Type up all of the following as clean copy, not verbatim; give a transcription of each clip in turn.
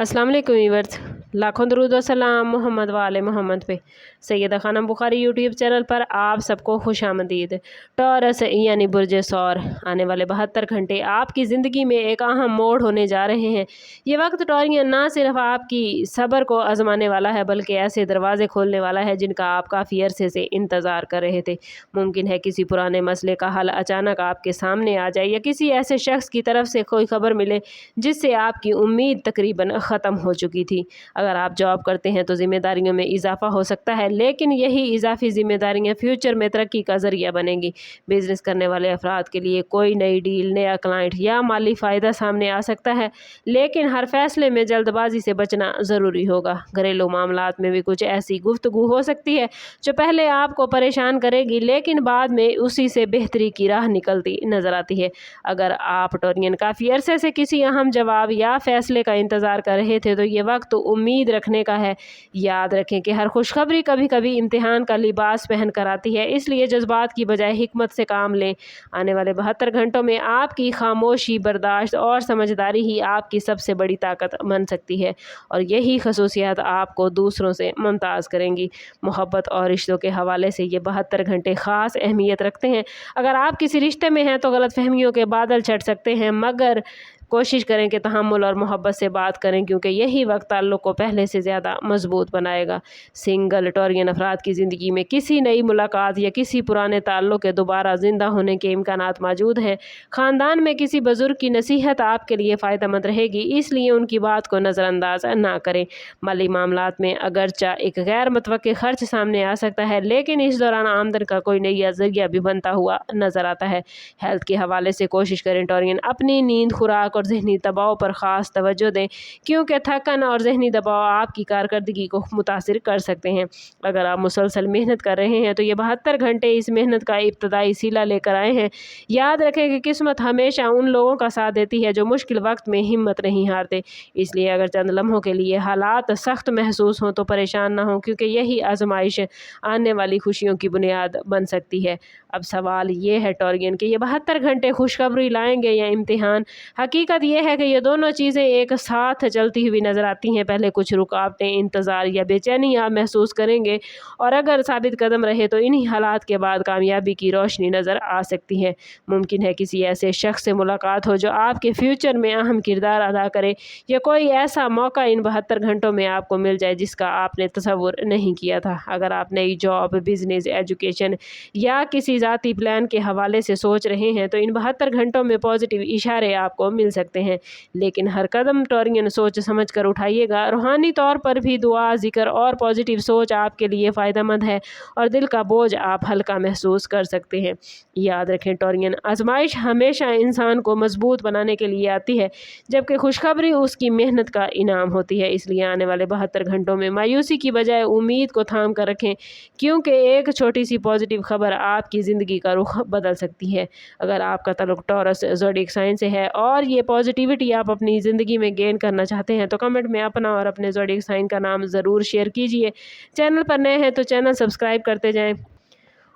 अस्सलाम वालेकुम व्यूअर्स, लाखों दरूद व सलाम मोहम्मद वाले मोहम्मद पे। सैयदा खानम बुखारी यूट्यूब चैनल पर आप सबको खुशामदीद। टॉरस यानी बुर्ज सौर, आने वाले 72 घंटे आपकी ज़िंदगी में एक अहम मोड़ होने जा रहे हैं। ये वक्त टॉरियन ना सिर्फ आपकी सब्र को आजमाने वाला है, बल्कि ऐसे दरवाजे खोलने वाला है जिनका आप काफ़ी अरसे से इंतज़ार कर रहे थे। मुमकिन है किसी पुराने मसले का हल अचानक आपके सामने आ जाए, या किसी ऐसे शख्स की तरफ से कोई खबर मिले जिससे आपकी उम्मीद तकरीबन ख़त्म हो चुकी थी। अगर आप जॉब करते हैं तो ज़िम्मेदारियों में इजाफा हो सकता है, लेकिन यही इजाफी ज़िम्मेदारियां फ्यूचर में तरक्की का ज़रिया बनेंगी। बिजनेस करने वाले अफराद के लिए कोई नई डील, नया क्लाइंट या माली फ़ायदा सामने आ सकता है, लेकिन हर फैसले में जल्दबाजी से बचना ज़रूरी होगा। घरेलू मामलात में भी कुछ ऐसी गुफ्तगू हो सकती है जो पहले आपको परेशान करेगी, लेकिन बाद में उसी से बेहतरी की राह निकलती नज़र आती है। अगर आप टोरियन काफ़ी अरसे से किसी अहम जवाब या फैसले का इंतज़ार कर रहे थे तो ये वक्त उम्मीद रखने का है। याद रखें कि हर खुशखबरी कभी कभी इम्तिहान का लिबास पहन कर आती है, इसलिए जज्बात की बजाय हिकमत से काम लें। आने वाले 72 घंटों में आपकी खामोशी, बर्दाश्त और समझदारी ही आपकी सबसे बड़ी ताकत बन सकती है, और यही खसूसियात आपको दूसरों से मुमताज़ करेंगी। मोहब्बत और रिश्तों के हवाले से ये 72 घंटे ख़ास अहमियत रखते हैं। अगर आप किसी रिश्ते में हैं तो गलतफहमियों के बादल छट सकते हैं, मगर कोशिश करें कि तहम्मुल और मोहब्बत से बात करें, क्योंकि यही वक्त ताल्लुक़ को पहले से ज़्यादा मजबूत बनाएगा। सिंगल टोरियन अफराद की ज़िंदगी में किसी नई मुलाकात या किसी पुराने ताल्लुक़ के दोबारा ज़िंदा होने के इम्कानात मौजूद हैं। ख़ानदान में किसी बुज़ुर्ग की नसीहत आपके लिए फ़ायदेमंद रहेगी, इसलिए उनकी बात को नज़रअंदाज ना करें। माली मामलात में अगरचा एक गैर मुतवक्के खर्च सामने आ सकता है, लेकिन इस दौरान आमदन का कोई नया ज़रिया भी बनता हुआ नज़र आता है। हेल्थ के हवाले से कोशिश करें टोरियन अपनी नींद, खुराक और जहनी दबाव पर ख़ास तवज्जो दें, क्योंकि थकन और जहनी दबाव आपकी कारकर्दगी को मुतासिर कर सकते हैं। अगर आप मुसलसल मेहनत कर रहे हैं तो ये 72 घंटे इस मेहनत का इब्तदाई सिला लेकर आए हैं। याद रखें कि किस्मत हमेशा उन लोगों का साथ देती है जो मुश्किल वक्त में हिम्मत नहीं हारते। इसलिए अगर चंद लम्हों के लिए हालात सख्त महसूस हों तो परेशान ना हों, क्योंकि यही आजमाइश आने वाली खुशियों की बुनियाद बन सकती है। अब सवाल ये है टोरियन कि ये 72 घंटे खुशखबरी लाएंगे या इम्तिहान। हकीकत यह है कि ये दोनों चीज़ें एक साथ चलती हुई नज़र आती हैं। पहले कुछ रुकावटें, इंतज़ार या बेचैनी आप महसूस करेंगे, और अगर साबित कदम रहे तो इन्हीं हालात के बाद कामयाबी की रोशनी नज़र आ सकती है। मुमकिन है किसी ऐसे शख्स से मुलाकात हो जो आपके फ्यूचर में अहम किरदार अदा करे, या कोई ऐसा मौका इन 72 घंटों में आपको मिल जाए जिसका आपने तसव्वुर नहीं किया था। अगर आप नई जॉब, बिजनेस, एजुकेशन या किसी ज़ाती प्लान के हवाले से सोच रहे हैं तो इन 72 घंटों में पॉजिटिव इशारे आपको मिल सकते हैं, लेकिन हर कदम टोरियन सोच समझ कर उठाइएगा। रूहानी तौर पर भी दुआ, जिक्र और पॉजिटिव सोच आपके लिए फ़ायदेमंद है, और दिल का बोझ आप हल्का महसूस कर सकते हैं। याद रखें टोरियन, आजमाइश हमेशा इंसान को मजबूत बनाने के लिए आती है, जबकि खुशखबरी उसकी मेहनत का इनाम होती है। इसलिए आने वाले 72 घंटों में मायूसी की बजाय उम्मीद को थाम कर रखें, क्योंकि एक छोटी सी पॉजिटिव खबर आपकी ज़िंदगी का रुख बदल सकती है। अगर आपका ताल्लुक टॉरस ज़ोडिएक साइन से है और ये पॉजिटिविटी आप अपनी ज़िंदगी में गेन करना चाहते हैं तो कमेंट में अपना और अपने ज़ोडिएक साइन का नाम ज़रूर शेयर कीजिए। चैनल पर नए हैं तो चैनल सब्सक्राइब करते जाएं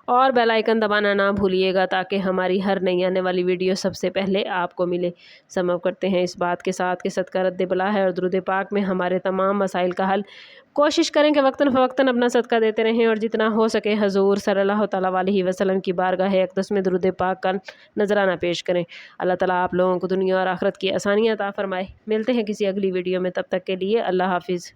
और बेल आइकन दबाना ना भूलिएगा, ताकि हमारी हर नई आने वाली वीडियो सबसे पहले आपको मिले। समझ करते हैं इस बात के साथ कि सदका रद्द बला है और दुरूद पाक में हमारे तमाम मसाइल का हल। कोशिश करें कि वक्तन फ़वक्तन अपना सदका देते रहें, और जितना हो सके हजूर सल्लल्लाहु तआला अलैहि वसल्लम की बारगाह अक़दस में दुरूद पाक का नजराना पेश करें। अल्लाह ताला आप लोगों को दुनिया और आखिरत की आसानियाँ अता फरमाए। मिलते हैं किसी अगली वीडियो में, तब तक के लिए अल्लाह हाफिज़।